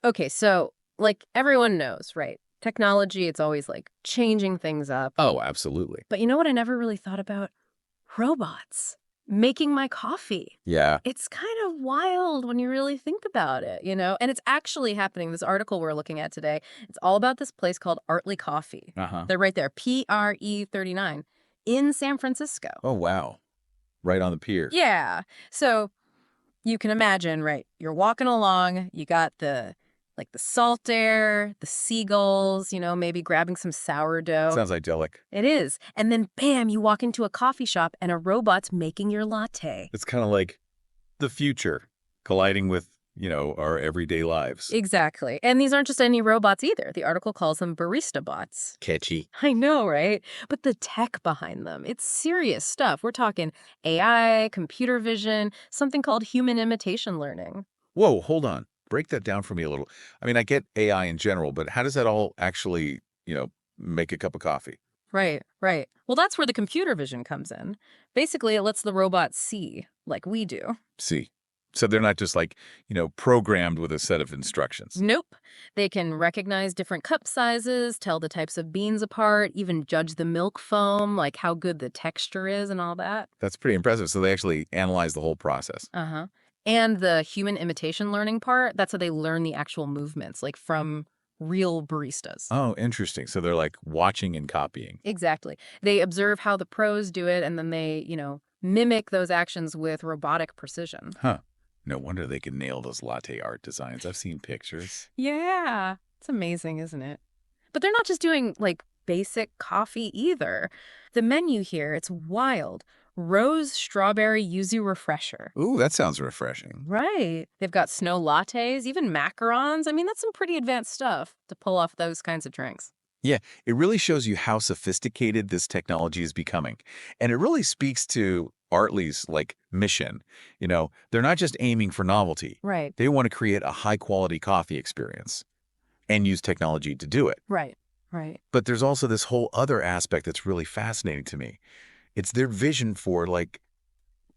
Okay, so like everyone knows, right? Technology, it's always like changing things up. Oh, absolutely. But you know what I never really thought about? Robots making my coffee. Yeah. It's kind of wild when you really think about it, you know? And it's actually happening. This article we're looking at today, it's all about this place called Artley Coffee. Uh-huh. They're right there, PRE39 in San Francisco. Oh, wow. Right on the pier. Yeah. So you can imagine, right? You're walking along, you got the salt air, the seagulls, maybe grabbing some sourdough. Sounds idyllic. It is. And then bam, you walk into a coffee shop and a robot's making your latte. It's kind of like the future colliding with, our everyday lives. Exactly. And these aren't just any robots either. The article calls them Barista Bots. Catchy. I know, right? But the tech behind them, it's serious stuff. We're talking AI, computer vision, something called human imitation learning. Whoa, hold on. Break that down for me a little. I mean, I get AI in general, but how does that all actually, make a cup of coffee? Right, right. Well, that's where the computer vision comes in. Basically, it lets the robot see, like we do. See. So they're not just like, programmed with a set of instructions. Nope. They can recognize different cup sizes, tell the types of beans apart, even judge the milk foam, like how good the texture is and all that. That's pretty impressive. So they actually analyze the whole process. Uh-huh. And the human imitation learning part, that's how they learn the actual movements, like from real baristas. Oh, interesting. So they're like watching and copying. Exactly. They observe how the pros do it, and then they, mimic those actions with robotic precision. Huh. No wonder they can nail those latte art designs. I've seen pictures. Yeah. It's amazing, isn't it? But they're not just doing, like, basic coffee either. The menu here, it's wild. Rose strawberry yuzu refresher. Ooh, that sounds refreshing. Right. They've got snow lattes, even macarons. I mean, that's some pretty advanced stuff to pull off those kinds of drinks. Yeah, it really shows you how sophisticated this technology is becoming. And it really speaks to Artley's mission. They're not just aiming for novelty. Right. They want to create a high-quality coffee experience and use technology to do it. Right. Right. But there's also this whole other aspect that's really fascinating to me. It's their vision for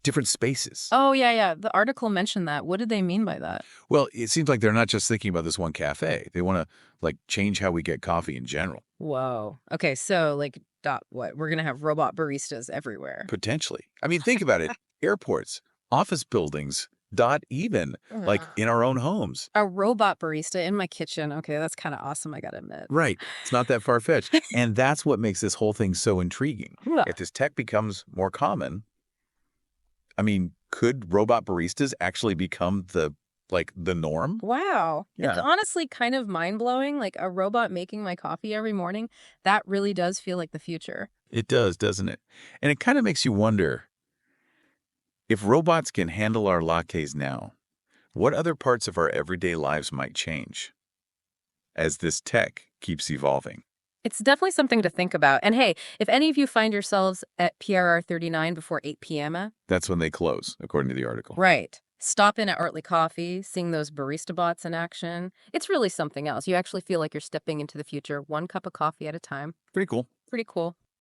different spaces. Oh, yeah, yeah. The article mentioned that. What did they mean by that? Well, it seems like they're not just thinking about this one cafe. They want to change how we get coffee in general. Whoa. Okay, so what? We're gonna have robot baristas everywhere. Potentially. I mean, think about it. Airports, office buildings, even Ugh. in our own homes. A robot barista in my kitchen. Okay, that's kind of awesome, I gotta admit. Right. It's not that far-fetched. And that's what makes this whole thing so intriguing. Ugh. If this tech becomes more common, I mean, could robot baristas actually become the norm? Wow. It's Yeah, honestly kind of mind-blowing. Like a robot making my coffee every morning. That really does feel like the future. it does, doesn't it? And it kind of makes you wonder, if robots can handle our lattes now, what other parts of our everyday lives might change as this tech keeps evolving? It's definitely something to think about. And hey, if any of you find yourselves at PRR 39 before 8 p.m., That's when they close, according to the article. right. Stop in at Artley Coffee, seeing those barista bots in action. It's really something else. You actually feel like you're stepping into the future, one cup of coffee at a time. Pretty cool. Pretty cool.